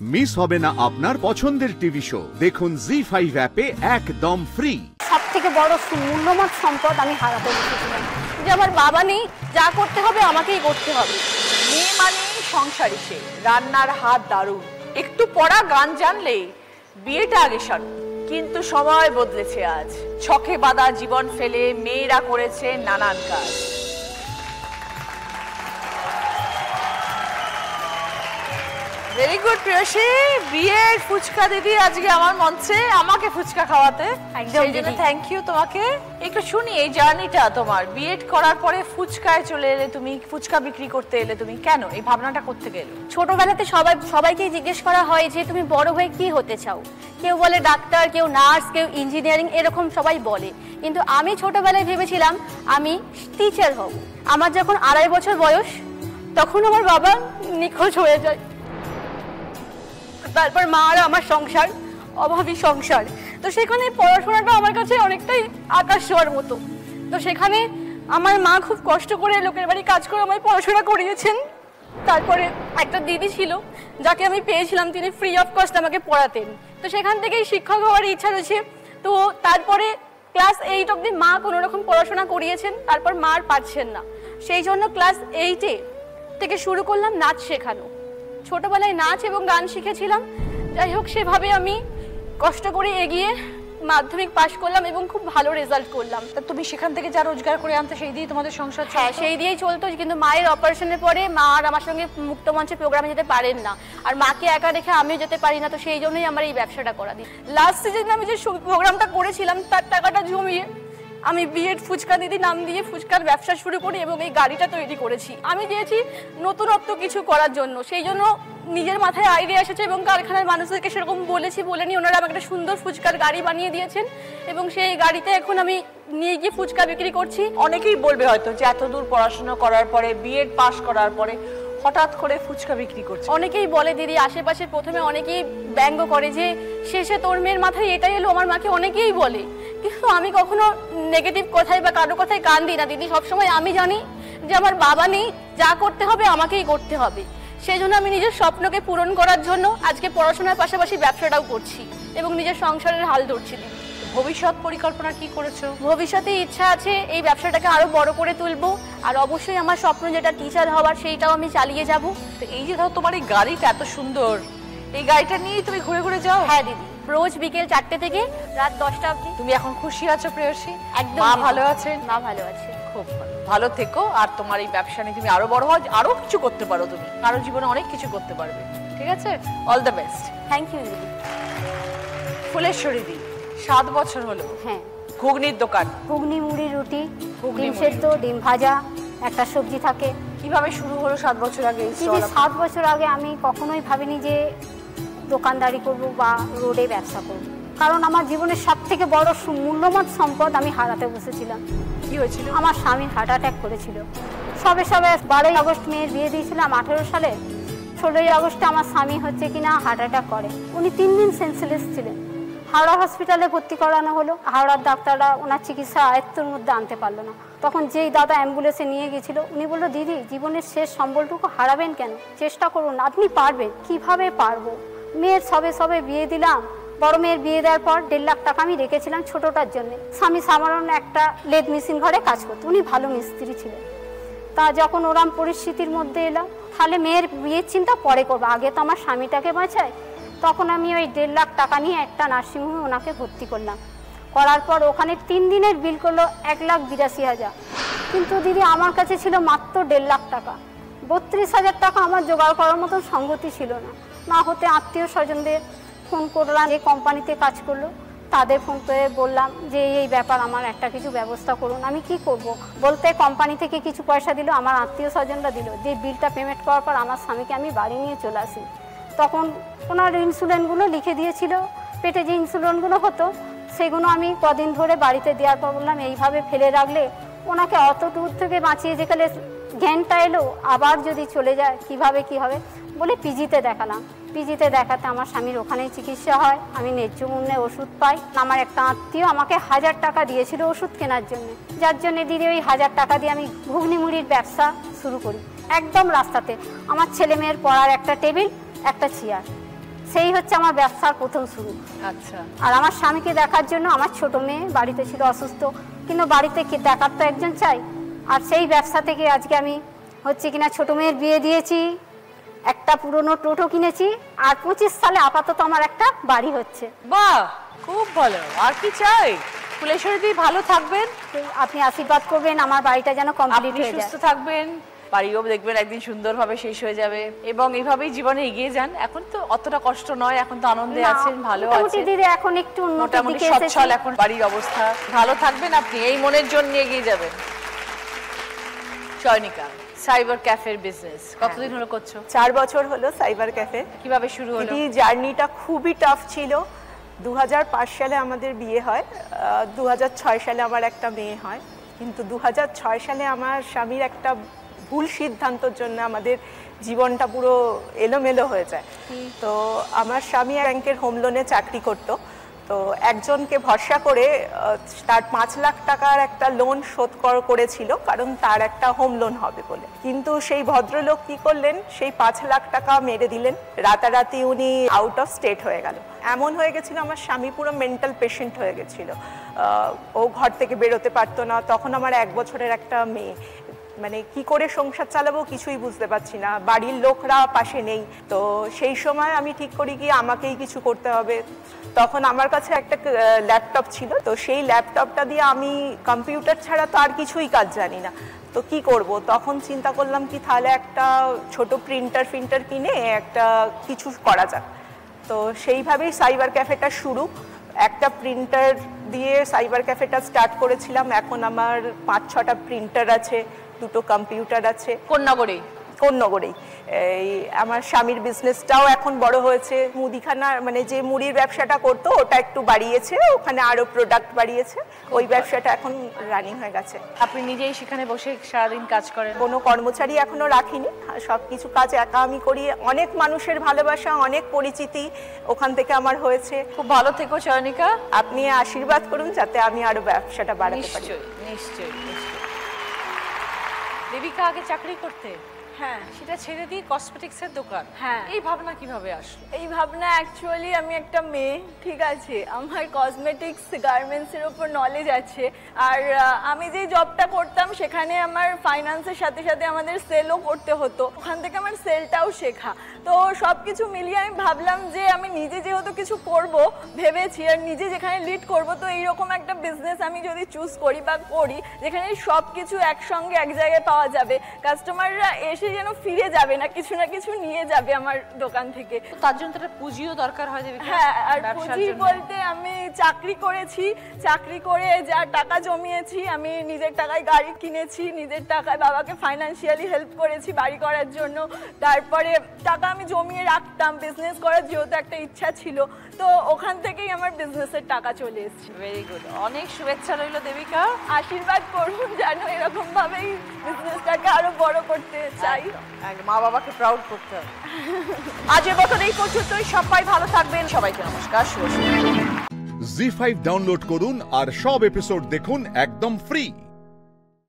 Miss হবে না আপনার পছন্দের টিভি শো, দেখুন জি5 অ্যাপে একদম ফ্রি। সবথেকে বড় মূল্যবান সম্পদ আমি হারাতে বসেছিলাম, যে আমার বাবা নেই, যা করতে হবে আমাকেই করতে হবে। মেয়ে মানে সংসারী, সে রান্নার হাত দারুণ, একটু পড়া গান জানলে বিয়েটা আগে সারু। কিন্তু সময় বদলেছে আজ, ছকে বাঁধা জীবন ফেলে মেয়েরা করেছে নানান কাজ। ভেরি গুড প্রিয়সী, বিয়ের ফুচকা দিদি আজকে আমার মঞ্চে আমাকে ফুচকা খাওয়াতে, সেই জন্য থ্যাংক ইউ তোমাকে। একটু শুনি এই জার্নিটা তোমার, বিএড করার পরে ফুচকায় চলে এলে তুমি, ফুচকা বিক্রি করতে এলে তুমি, কেন এই ভাবনাটা করতে গেলে? ছোটবেলাতে সবাইকে জিজ্ঞেস করা হয় যে তুমি বড় হয়ে কি হতে চাও। কেউ বলে ডাক্তার, কেউ নার্স, কেউ ইঞ্জিনিয়ারিং, এরকম সবাই বলে। কিন্তু আমি ছোটবেলায় ভেবেছিলাম আমি টিচার হব। আমার যখন 2.5 বছর বয়স, তখন আমার বাবা নিখোঁজ হয়ে যায়। তারপর মা আর আমার সংসার, অভাবী সংসার। তো সেখানে পড়াশোনাটা আমার কাছে অনেকটাই আকাশ ছোঁয়ার মতো। তো সেখানে আমার মা খুব কষ্ট করে লোকের বাড়ি কাজ করে আমায় পড়াশোনা করিয়েছেন। তারপরে একটা দিদি ছিল যাকে আমি পেয়েছিলাম, তিনি ফ্রি অফ কস্ট আমাকে পড়াতেন। তো সেখান থেকেই শিক্ষক হওয়ার ইচ্ছা রয়েছে। তো তারপরে ক্লাস 8 অবধি মা কোনো রকম পড়াশোনা করিয়েছেন, তারপর মা আর পারছেন না। সেই জন্য ক্লাস 8 থেকে শুরু করলাম নাচ শেখানো। ছোটবেলায় নাচ এবং গান শিখেছিলাম। যাই হোক, সেভাবে আমি কষ্ট করে এগিয়ে মাধ্যমিক পাশ করলাম এবং খুব ভালো রেজাল্ট করলাম। তা তুমি সেখান থেকে যা রোজগার করে আনতে, সেই দিয়ে তোমাদের সংসার? হ্যাঁ, সেই দিয়েই চলতো। কিন্তু মায়ের অপারেশনের পরে মা আর আমার সঙ্গে মুক্তমঞ্চে প্রোগ্রামে যেতে পারেন না, আর মাকে একা রেখে আমিও যেতে পারি না। তো সেই জন্যই আমার এই ব্যবসাটা করা দিই। লাস্ট সিজনে আমি যে প্রোগ্রামটা করেছিলাম, তার টাকাটা জমিয়ে আমি বিএড ফুচকা দিদি নাম দিয়ে ফুচকার ব্যবসা শুরু করি এবং এই গাড়িটা তৈরি করেছি। আমি চেয়েছি নতুনত্ব কিছু করার জন্য, সেই জন্য নিজের মাথায় আইডিয়া এসেছে এবং কারখানার মানুষদেরকে সেরকম বলে নিয়ে ওনারা আমাকে একটা সুন্দর ফুচকার গাড়ি বানিয়ে দিয়েছেন এবং সেই গাড়িতে এখন আমি নিয়ে গিয়ে ফুচকা বিক্রি করছি। অনেকেই বলবে হয়তো যে এত দূর পড়াশোনা করার পরে, বিএড পাস করার পরে হঠাৎ করে ফুচকা বিক্রি করছে। অনেকেই বলে দিদি, আশেপাশে প্রথমে অনেকেই ব্যঙ্গ করে যে শেষে তোর মেয়ের মাথায় এটাই এলো। আমার মাকে অনেকেই বলে, কিন্তু আমি কখনো নেগেটিভ কথায় বা কারো কথায় কান দিই না দিদি। সবসময় আমি জানি যে আমার বাবা নেই, যা করতে হবে আমাকেই করতে হবে। সেই জন্য আমি নিজের স্বপ্নকে পূরণ করার জন্য আজকে পড়াশোনার পাশাপাশি ব্যবসাটাও করছি এবং নিজের সংসারের হাল ধরছি দিদি। ভবিষ্যৎ পরিকল্পনা কি করেছো? ভবিষ্যতে ইচ্ছা আছে এই ব্যবসাটাকে আরো বড় করে তুলবো, আর অবশ্যই আমার স্বপ্ন যেটা টিচার হওয়ার, সেইটাও আমি চালিয়ে যাব। তো এই যে ধরো তোমার এই গাড়িটা এত সুন্দর, এই গাড়িটা নিয়ে তুমি ঘুরে ঘুরে যাও? হ্যাঁ দিদি, রোজ বিকেল 4টে থেকে রাত 10টা অবধি। তুমি এখন খুশি আছো প্রেয়সী? একদম। মা ভালো আছে? মা ভালো আছে। খুব ভালো থেকো, আর তোমার এই ব্যবসা নিয়ে তুমি আরো বড় হও, আরো কিছু করতে পারো, তুমি কারো জীবনে অনেক কিছু করতে পারবে। ঠিক আছে, all the best. Thank you দিদি। ফুলেশ্বরী দি, 7 বছর হলো। হ্যাঁ, ঘুগনির দোকান, ঘুগনি, মুড়ি, রুটি, ডিম সেদ্ধ, ডিম ভাজা, একটা সবজি থাকে। কিভাবে শুরু হলো 7 বছর আগে? 7 বছর আগে আমি কখনোই ভাবিনি যে দোকানদারি করব বা রোডে ব্যবসা করব, কারণ আমার জীবনের সবথেকে বড় মূল্যবান সম্পদ আমি হারাতে বসেছিলাম। কি হয়েছিল? আমার স্বামীর হার্ট অ্যাটাক করেছিল। সবে 12ই আগস্ট মেয়ের বিয়ে দিয়েছিলাম 18 সালে। 16ই আগস্টে আমার স্বামী হচ্ছে কিনা হার্ট অ্যাটাক করে। উনি 3 দিন সেন্সলেস ছিলেন। হাওড়া হসপিটালে ভর্তি করানো হলো। হাওড়ার ডাক্তাররা ওনার চিকিৎসা আয়ত্তের মধ্যে আনতে পারলো না। তখন যেই দাদা অ্যাম্বুলেন্সে নিয়ে গেছিল, উনি বললো, দিদি জীবনের শেষ সম্বলটুকু হারাবেন কেন, চেষ্টা করুন, আপনি পারবেন। কিভাবে পারবো? মেয়ের সবে বিয়ে দিলাম। বড় মেয়ের বিয়ে দেওয়ার পর 1.5 লাখ টাকা আমি রেখেছিলাম ছোটোটার জন্য। স্বামী সাধারণ একটা লেদ মেশিন ঘরে কাজ করতো, উনি ভালো মিস্ত্রি ছিলেন। তা যখন ওরম পরিস্থিতির মধ্যে এলাম, তাহলে মেয়ের বিয়ের চিন্তা পরে করবো, আগে তো আমার স্বামীটাকে বাঁচাই। তখন আমি ওই 1.5 লাখ টাকা নিয়ে একটা নার্সিংহোমে ওনাকে ভর্তি করলাম। করার পর ওখানে 3 দিনের বিল করলো 1,82,000। কিন্তু দিদি আমার কাছে ছিল মাত্র 1.5 লাখ টাকা। 32,000 টাকা আমার জোগাড় করার মতো সঙ্গতি ছিল না। না হতে আত্মীয় স্বজনদের ফোন করলাম, যে কোম্পানিতে কাজ করলো তাদের ফোন করে বললাম যে এই ব্যাপার, আমার একটা কিছু ব্যবস্থা করুন। আমি কি করব? বলতে কোম্পানি থেকে কিছু পয়সা দিল, আমার আত্মীয় স্বজনরা দিল। যে বিলটা পেমেন্ট করার পর আমার স্বামীকে আমি বাড়ি নিয়ে চলে আসি। তখন ওনার ইনসুলিনগুলো লিখে দিয়েছিল, পেটে যে ইনসুলিনগুলো হতো সেগুলো আমি কদিন ধরে বাড়িতে দেওয়ার পর বললাম এইভাবে ফেলে রাখলে ওনাকে অত দূর থেকে বাঁচিয়ে যেখানে জ্ঞানটা এলো, আবার যদি চলে যায় কিভাবে কি হবে বলে পিজিতে দেখালাম। পিজিতে দেখাতে আমার স্বামীর ওখানেই চিকিৎসা হয়, আমি ন্যায্য মূল্যে ওষুধ পাই। আমার একটা আত্মীয় আমাকে 1000 টাকা দিয়েছিল ওষুধ কেনার জন্য, যার জন্য দিদি ওই 1000 টাকা দিয়ে আমি ঘুগনি মুড়ির ব্যবসা শুরু করি। একদম রাস্তাতে আমার ছেলে মেয়ের পড়ার একটা টেবিল, একটা চেয়ার, সেই হচ্ছে আমার ব্যবসার প্রথম শুরু। আচ্ছা। আর আমার স্বামীকে দেখার জন্য, আমার ছোট মেয়ে বাড়িতে ছিল অসুস্থ, কিন্তু বাড়িতে দেখার তো একজন চাই। আর সেই ব্যবসা থেকে আজকে আমি হচ্ছে কিনা ছোট মেয়ের বিয়ে দিয়েছি, একটা পুরনো টোটো কিনেছি, আর 25 সালে আপাতত আমার একটা বাড়ি হচ্ছে। বাহ, খুব ভালো। আর কি চাই? ফুলেশ্বরী ভালো থাকবেন, আপনি আশীর্বাদ করবেন আমার বাড়িটা যেন কমপ্লিট হয়ে যায়। সুস্থ থাকবেন, বাড়িও দেখবেন একদিন সুন্দরভাবে শেষ হয়ে যাবে, এবং এইভাবেই জীবনে এগিয়ে যান। এখন তো অতটা কষ্ট নয়, এখন তো আনন্দে আছেন, ভালো আছেন। দিদি এখন একটু মোটামুটি সচ্ছল এখন বাড়ির অবস্থা। ভালো থাকবেন আপনি, এই মনের জন্য এগিয়ে যাবেন। চয়নিকা, সাইবার ক্যাফের বিজনেস কতদিন হলো করছো? 4 বছর হলো সাইবার ক্যাফে। কিভাবে শুরু হলো? এই জার্নিটা খুবই টাফ ছিল। 2005 সালে আমাদের বিয়ে হয়, 2006 সালে আমার একটা মেয়ে হয়, কিন্তু 2006 সালে আমার স্বামীর একটা ভুল সিদ্ধান্তর জন্য আমাদের জীবনটা পুরো এলোমেলো হয়ে যায়। তো আমার স্বামী ব্যাংকের হোম লোনে চাকরি করত, তো একজনকে ভরসা করে তার 5 লাখ টাকার একটা লোন শোধ করেছিল, কারণ তার একটা হোম লোন হবে বলে। কিন্তু সেই ভদ্রলোক কি করলেন, সেই 5 লাখ টাকা মেরে দিলেন। রাতারাতি উনি আউট অফ স্টেট হয়ে গেল। এমন হয়ে গেছিল আমার স্বামী পুরো মেন্টাল পেশেন্ট হয়ে গেছিল, ও ঘর থেকে বেরোতে পারতো না। তখন আমার 1 বছরের একটা মেয়ে, মানে কি করে সংসার চালাবো কিছুই বুঝতে পারছি না, বাড়ির লোকরা পাশে নেই। তো সেই সময় আমি ঠিক করি কি আমাকেই কিছু করতে হবে। তখন আমার কাছে একটা ল্যাপটপ ছিল, তো সেই ল্যাপটপটা দিয়ে আমি কম্পিউটার ছাড়া তো আর কিছুই কাজ জানি না, তো কি করব। তখন চিন্তা করলাম কি তাহলে একটা ছোট প্রিন্টার কিনে একটা কিছু করা যাক। তো সেইভাবেই সাইবার ক্যাফেটা শুরু। একটা প্রিন্টার দিয়ে সাইবার ক্যাফেটা স্টার্ট করেছিলাম। এখন আমার 5-6টা প্রিন্টার আছে, 2টো কম্পিউটার আছে। কোন নগরে? কোন নগরেই। এই আমার স্বামীর বিজনেসটাও এখন বড় হয়েছে। মুদিখানা, মানে যে মুড়ির ব্যবসাটা করতো ওটা একটু বাড়িয়েছে, ওখানে আরো প্রোডাক্ট বাড়িয়েছে, ওই ব্যবসাটা এখন রানিং হয়ে গেছে। আপনি নিজেই সেখানে বসে সারাদিন কাজ করেন? কোনো কর্মচারী এখনো রাখিনি, সবকিছু কাজ একা আমি করি। অনেক মানুষের ভালোবাসা, অনেক পরিচিতি ওখান থেকে আমার হয়েছে। খুব ভালো থেকো চয়নিকা, আপনি আশীর্বাদ করুন যাতে আমি আরো ব্যবসাটা বাড়াতে পারি। নিশ্চয়ই নিশ্চয়ই নিশ্চয়ই। দেবিকা আগে চাকরি করতে, হ্যাঁ, সেটা ছেড়ে দিয়ে কসমেটিক্সের দোকান। হ্যাঁ। এই ভাবনা কিভাবে আসলো? এই ভাবনা অ্যাকচুয়ালি আমি একটা মেয়ে, ঠিক আছে, আমার কসমেটিক্স গার্মেন্টসের ওপর নলেজ আছে। আর আমি যে জবটা করতাম সেখানে আমার ফাইন্যান্সের সাথে সাথে আমাদের সেলও করতে হতো, ওখান থেকে আমার সেলটাও শেখা। তো সব কিছু মিলিয়ে আমি ভাবলাম যে আমি নিজে যেহেতু কিছু করব ভেবেছি, আর নিজে যেখানে লিড করব, তো এইরকম একটা বিজনেস আমি যদি চুজ করি বা করি যেখানে সব কিছু একসঙ্গে এক জায়গায় পাওয়া যাবে, কাস্টমাররা এসে যেন ফিরে যাবে না, কিছু না কিছু নিয়ে যাবে আমার দোকান থেকে। তার জন্য একটা পুঁজিও দরকার হয় দেবিকা। হ্যাঁ, আর পুঁজি বলতে আমি চাকরি করেছি, চাকরি করে যা টাকা জমিয়েছি, আমি নিজের টাকায় গাড়ি কিনেছি, নিজের টাকায় বাবাকে ফাইন্যান্সিয়ালি হেল্প করেছি বাড়ি করার জন্য। তারপরে টাকা আমি জমিয়ে রাখতাম বিজনেস করার, যেহেতু একটা ইচ্ছা ছিল, তো ওখান থেকেই আমার বিজনেসের টাকা চলে এসেছে। ভেরি গুড, অনেক শুভেচ্ছা রইল দেবিকা। আশীর্বাদ করুন যেন এরকম ভাবেই বিজনেসটাকে আরো বড় করতে চাই। মা বাবাকে প্রাউড করতে হবে। আজের মতন এই পর্যন্তই, সবাই ভালো থাকবেন, সবাইকে নমস্কার, শুভ সন্ধ্যা। জি5 ডাউনলোড করুন আর সব এপিসোড দেখুন একদম ফ্রি।